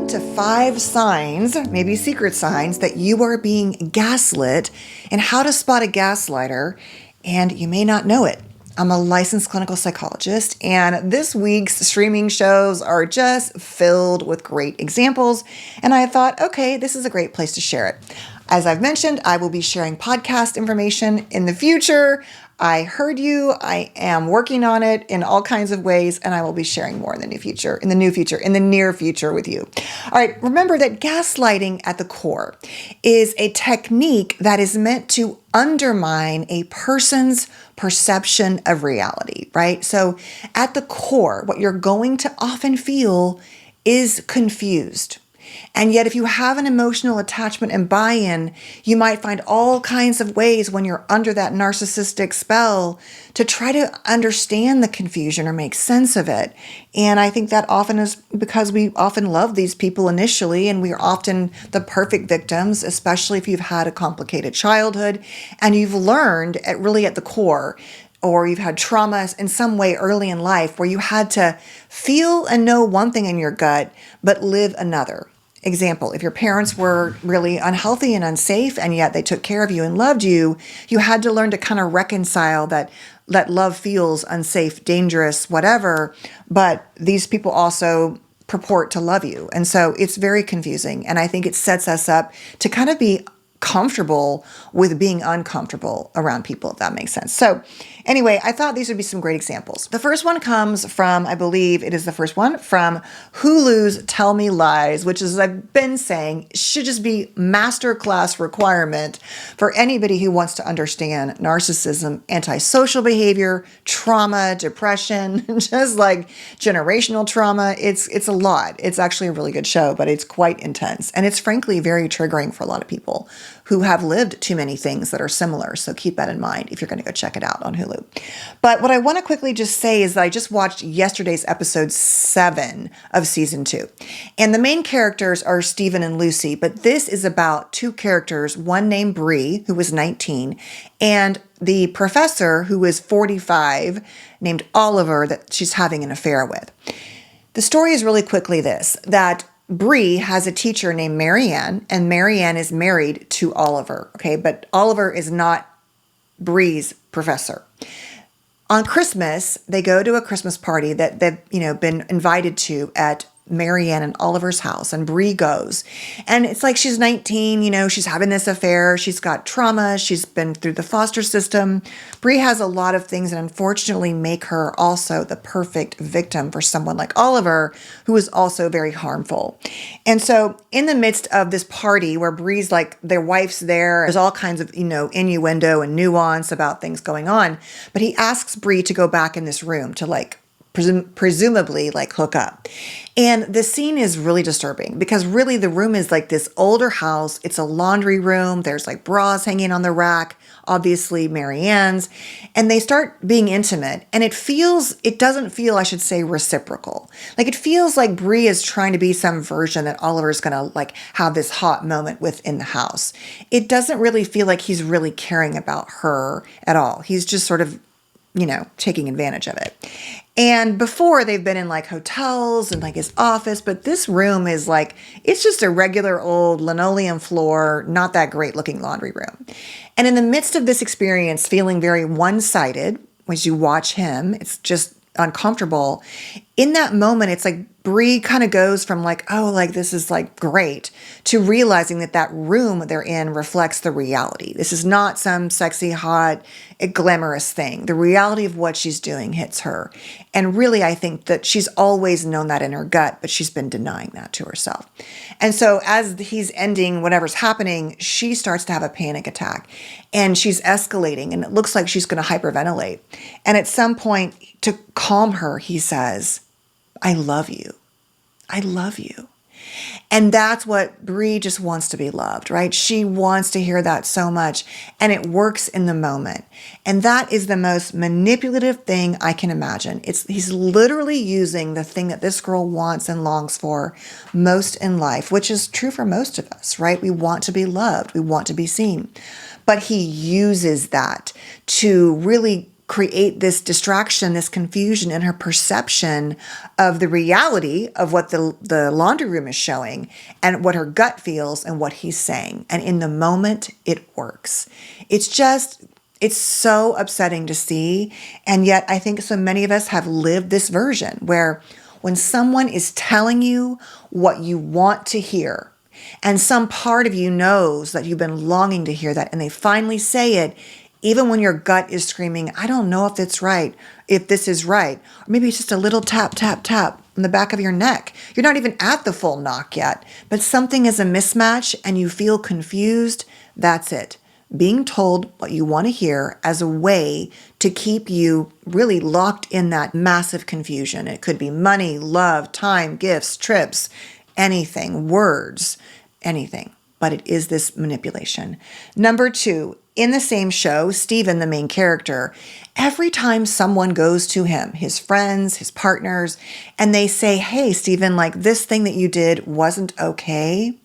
up to 5 signs, maybe secret signs, that you are being gaslit and how to spot a gaslighter, and you may not know it. I'm a licensed clinical psychologist, and this week's streaming shows are just filled with great examples, and I thought, okay, this is a great place to share it. As I've mentioned, I will be sharing podcast information in the future. I heard you. I am working on it in all kinds of ways, and I will be sharing more in the near future with you. All right, remember that gaslighting at the core is a technique that is meant to undermine a person's perception of reality, right? So at the core, what you're going to often feel is confused. And yet, if you have an emotional attachment and buy-in, you might find all kinds of ways when you're under that narcissistic spell to try to understand the confusion or make sense of it. And I think that often is because we often love these people initially, and we are often the perfect victims, especially if you've had a complicated childhood and you've learned at the core, or you've had trauma in some way early in life where you had to feel and know one thing in your gut, but live another. Example, if your parents were really unhealthy and unsafe, and yet they took care of you and loved you, you had to learn to kind of reconcile that love feels unsafe, dangerous, whatever, but these people also purport to love you. And so it's very confusing. And I think it sets us up to kind of be comfortable with being uncomfortable around people, if that makes sense. So anyway, I thought these would be some great examples. The first one comes from, I believe it is the first one, from Hulu's Tell Me Lies, which, as I've been saying, should just be masterclass requirement for anybody who wants to understand narcissism, antisocial behavior, trauma, depression, just like generational trauma. It's a lot. It's actually a really good show, but it's quite intense. And it's frankly very triggering for a lot of people who have lived too many things that are similar. So keep that in mind if you're going to go check it out on Hulu. But what I want to quickly just say is that I just watched yesterday's episode 7 of season 2. And the main characters are Stephen and Lucy, but this is about 2 characters, one named Bree, who was 19, and the professor, who is 45, named Oliver, that she's having an affair with. The story is really quickly this, that Bree has a teacher named Marianne, and Marianne is married to Oliver, okay? But Oliver is not Bree's professor. On Christmas, they go to a Christmas party that they've, been invited to at Marianne and Oliver's house, and Bree goes. And it's like she's 19, she's having this affair. She's got trauma. She's been through the foster system. Bree has a lot of things that unfortunately make her also the perfect victim for someone like Oliver, who is also very harmful. And so in the midst of this party where Bree's like, their wife's there's all kinds of, innuendo and nuance about things going on. But he asks Bree to go back in this room to presumably hook up. And the scene is really disturbing because really the room is like this older house. It's a laundry room. There's bras hanging on the rack, obviously Marianne's, and they start being intimate. And it doesn't feel, I should say, reciprocal. It feels like Bree is trying to be some version that Oliver's going to have this hot moment within the house. It doesn't really feel like he's really caring about her at all. He's just sort of, taking advantage of it. And before they've been in hotels and his office, but this room is it's just a regular old linoleum floor, not that great looking laundry room. And in the midst of this experience, feeling very one-sided, as you watch him, it's just uncomfortable. In that moment, it's Bree kind of goes from this is great, to realizing that room they're in reflects the reality. This is not some sexy, hot, glamorous thing. The reality of what she's doing hits her. And really, I think that she's always known that in her gut, but she's been denying that to herself. And so as he's ending whatever's happening, she starts to have a panic attack and she's escalating, and it looks like she's going to hyperventilate. And at some point, to calm her, he says, "I love you. I love you." And that's what Bree just wants to be loved, right? She wants to hear that so much, and it works in the moment. And that is the most manipulative thing I can imagine. He's literally using the thing that this girl wants and longs for most in life, which is true for most of us, right? We want to be loved. We want to be seen. But he uses that to really create this distraction, this confusion in her perception of the reality of what the laundry room is showing and what her gut feels and what he's saying. And in the moment, it works. It's so upsetting to see. And yet I think so many of us have lived this version where when someone is telling you what you want to hear, and some part of you knows that you've been longing to hear that, and they finally say it, even when your gut is screaming, I don't know if it's right, if this is right. Or maybe it's just a little tap, tap, tap on the back of your neck. You're not even at the full knock yet, but something is a mismatch and you feel confused. That's it. Being told what you want to hear as a way to keep you really locked in that massive confusion. It could be money, love, time, gifts, trips, anything, words, anything. But it is this manipulation. Number 2, in the same show, Steven, the main character, every time someone goes to him, his friends, his partners, and they say, hey, Steven, like this thing that you did wasn't okay,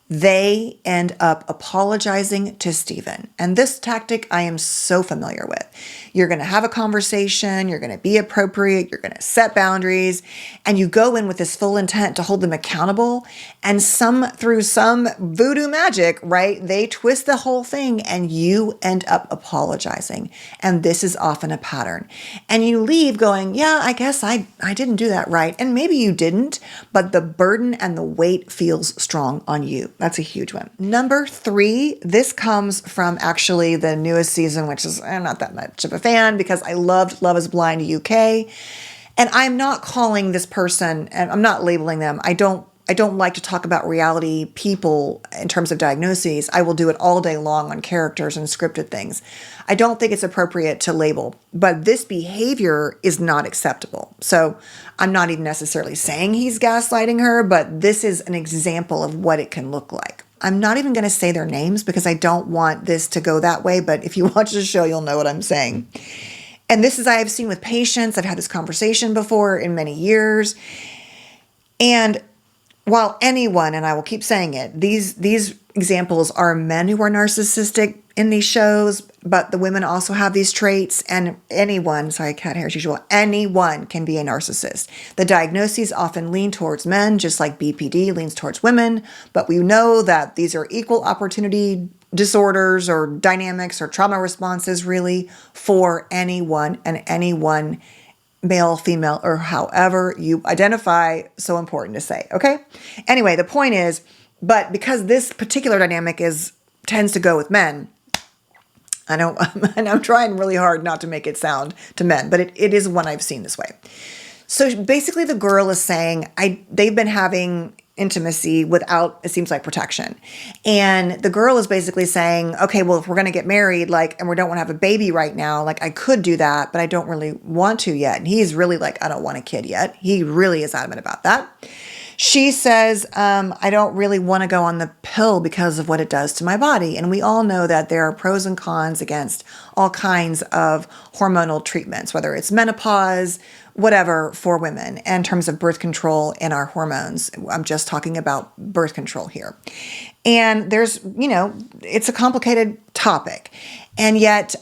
they end up apologizing to Steven. And this tactic I am so familiar with. You're going to have a conversation, you're going to be appropriate, you're going to set boundaries, and you go in with this full intent to hold them accountable. And through some voodoo magic, right, they twist the whole thing and you end up apologizing. And this is often a pattern. And you leave going, yeah, I guess I didn't do that right. And maybe you didn't, but the burden and the weight feels strong on you. That's a huge one. Number 3, this comes from actually the newest season, which is I'm not that much of a fan because I loved Love is Blind UK. And I'm not calling this person, and I'm not labeling them. I don't like to talk about reality people in terms of diagnoses. I will do it all day long on characters and scripted things. I don't think it's appropriate to label, but this behavior is not acceptable. So I'm not even necessarily saying he's gaslighting her, but this is an example of what it can look like. I'm not even going to say their names because I don't want this to go that way, but if you watch the show, you'll know what I'm saying. And this is I have seen with patients. I've had this conversation before in many years. And while anyone, and I will keep saying it, these examples are men who are narcissistic in these shows, but the women also have these traits, and anyone can be a narcissist. The diagnoses often lean towards men, just like BPD leans towards women, but we know that these are equal opportunity disorders or dynamics or trauma responses really for anyone and anyone, male, female, or however you identify, so important to say, okay? Anyway, the point is, but because this particular dynamic tends to go with men, and I'm trying really hard not to make it sound to men, but it is one I've seen this way. So basically the girl is saying, they've been having intimacy without, it seems like, protection. And the girl is basically saying, okay, well, if we're going to get married, and we don't want to have a baby right now, I could do that, but I don't really want to yet. And he's really I don't want a kid yet. He really is adamant about that. She says, I don't really want to go on the pill because of what it does to my body. And we all know that there are pros and cons against all kinds of hormonal treatments, whether it's menopause, whatever, for women in terms of birth control and our hormones. I'm just talking about birth control here. And there's, it's a complicated topic. And yet,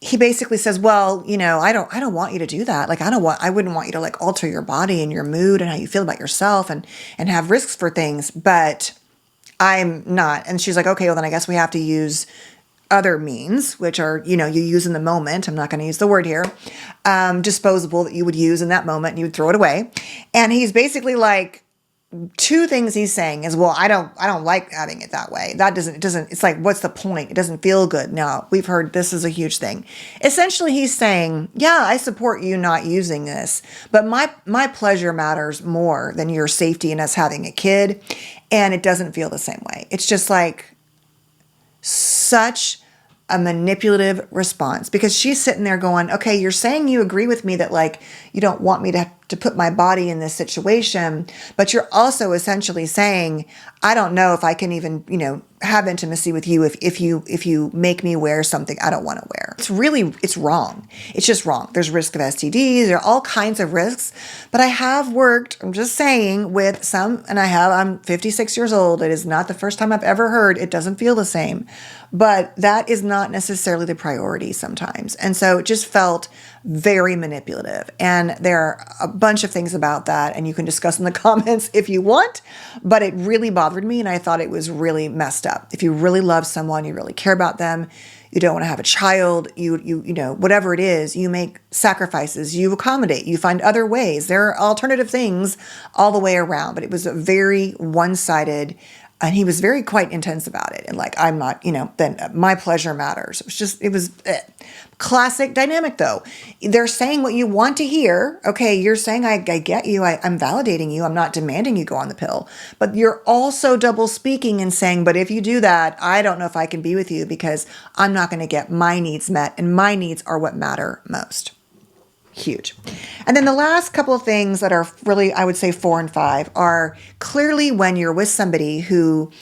he basically says, well, I don't want you to do that. I wouldn't want you to alter your body and your mood and how you feel about yourself and have risks for things, but I'm not. And she's like, okay, well then I guess we have to use other means, which are, you use in the moment. I'm not going to use the word here, disposable that you would use in that moment and you would throw it away. And he's basically two things he's saying is, well, I don't like having it that way. It's what's the point? It doesn't feel good. No, we've heard this is a huge thing. Essentially, he's saying, yeah, I support you not using this, but my pleasure matters more than your safety and us having a kid. And it doesn't feel the same way. It's just such a manipulative response because she's sitting there going, okay, you're saying you agree with me that you don't want me to to put my body in this situation, but you're also essentially saying, I don't know if I can even, have intimacy with you if you make me wear something I don't want to wear. It's wrong. It's just wrong. There's risk of STDs. There are all kinds of risks, but I have worked, I'm just saying, with some, and I'm 56 years old. It is not the first time I've ever heard it doesn't feel the same, but that is not necessarily the priority sometimes. And so it just felt very manipulative. And there are a bunch of things about that, and you can discuss in the comments if you want, but it really bothered me, and I thought it was really messed up. If you really love someone, you really care about them, you don't want to have a child, you whatever it is, you make sacrifices, you accommodate, you find other ways. There are alternative things all the way around, but it was a very one-sided, and he was very quite intense about it. And like, I'm not, then my pleasure matters. It was classic dynamic though. They're saying what you want to hear. Okay, you're saying, I get you. I'm validating you. I'm not demanding you go on the pill. But you're also double speaking and saying, but if you do that, I don't know if I can be with you because I'm not going to get my needs met. And my needs are what matter most. Huge. And then the last couple of things that are really, I would say 4 and 5 are clearly when you're with somebody who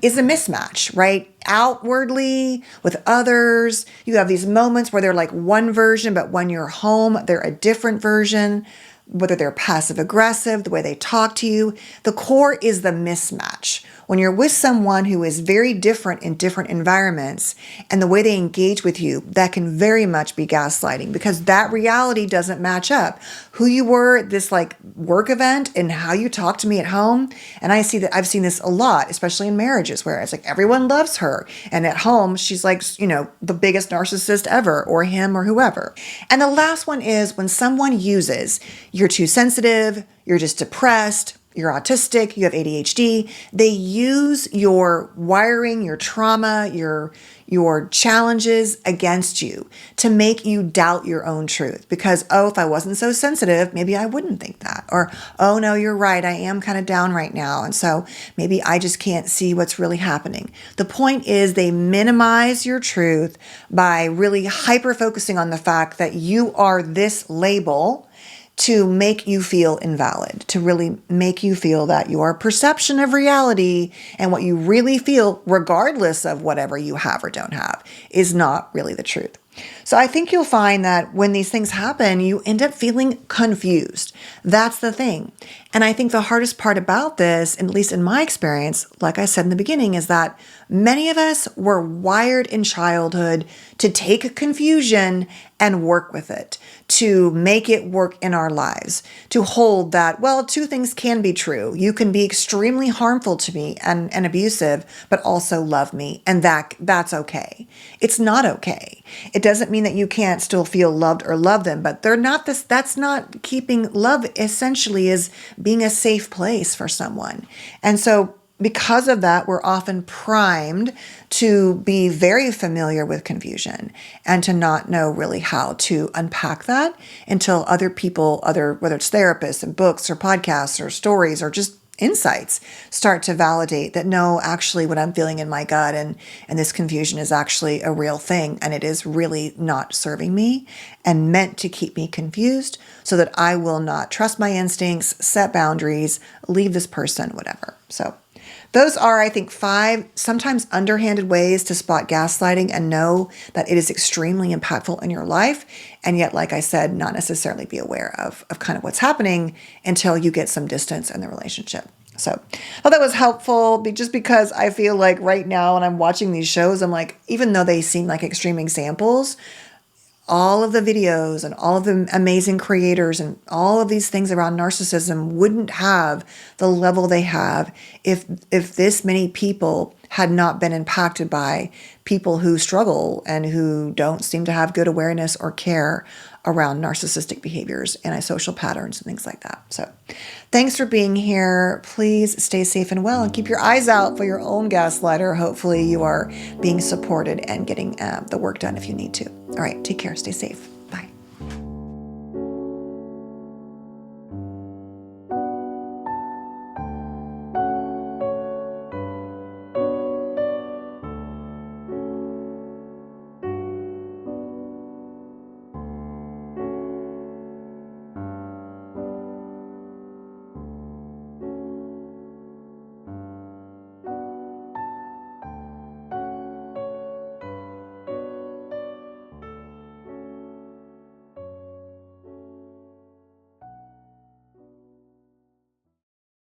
is a mismatch, right? Outwardly with others, you have these moments where they're like one version, but when you're home, they're a different version. Whether they're passive aggressive, the way they talk to you, the core is the mismatch. When you're with someone who is very different in different environments and the way they engage with you, that can very much be gaslighting because that reality doesn't match up. Who you were at this like work event and how you talk to me at home. And I've seen this a lot, especially in marriages where it's like everyone loves her. And at home, she's like, the biggest narcissist ever, or him or whoever. And the last one is when someone uses, you're too sensitive, you're just depressed, you're autistic, you have ADHD. They use your wiring, your trauma, your challenges against you to make you doubt your own truth. Because, if I wasn't so sensitive, maybe I wouldn't think that. Or, oh no, you're right, I am kind of down right now. And so maybe I just can't see what's really happening. The point is they minimize your truth by really hyper-focusing on the fact that you are this label to make you feel invalid, to really make you feel that your perception of reality and what you really feel, regardless of whatever you have or don't have, is not really the truth. So I think you'll find that when these things happen, you end up feeling confused. That's the thing. And I think the hardest part about this, at least in my experience, like I said in the beginning, is that many of us were wired in childhood to take confusion and work with it, to make it work in our lives, to hold that, two things can be true. You can be extremely harmful to me and abusive, but also love me. And that's okay. It's not okay. It doesn't mean that you can't still feel loved or love them, but that's not keeping love. Essentially is being a safe place for someone. And so because of that, we're often primed to be very familiar with confusion and to not know really how to unpack that until other people, whether it's therapists and books or podcasts or stories or just insights start to validate that no, actually what I'm feeling in my gut and this confusion is actually a real thing and it is really not serving me and meant to keep me confused so that I will not trust my instincts, set boundaries, leave this person, whatever. So those are, I think, 5 sometimes underhanded ways to spot gaslighting and know that it is extremely impactful in your life. And yet, like I said, not necessarily be aware of kind of what's happening until you get some distance in the relationship. So I thought that was helpful just because I feel like right now when I'm watching these shows, I'm like, even though they seem like extreme examples, all of the videos and all of the amazing creators and all of these things around narcissism wouldn't have the level they have if this many people had not been impacted by people who struggle and who don't seem to have good awareness or care around narcissistic behaviors, antisocial patterns, and things like that. So thanks for being here. Please stay safe and well and keep your eyes out for your own gaslighter. Hopefully you are being supported and getting the work done if you need to. All right, take care. Stay safe.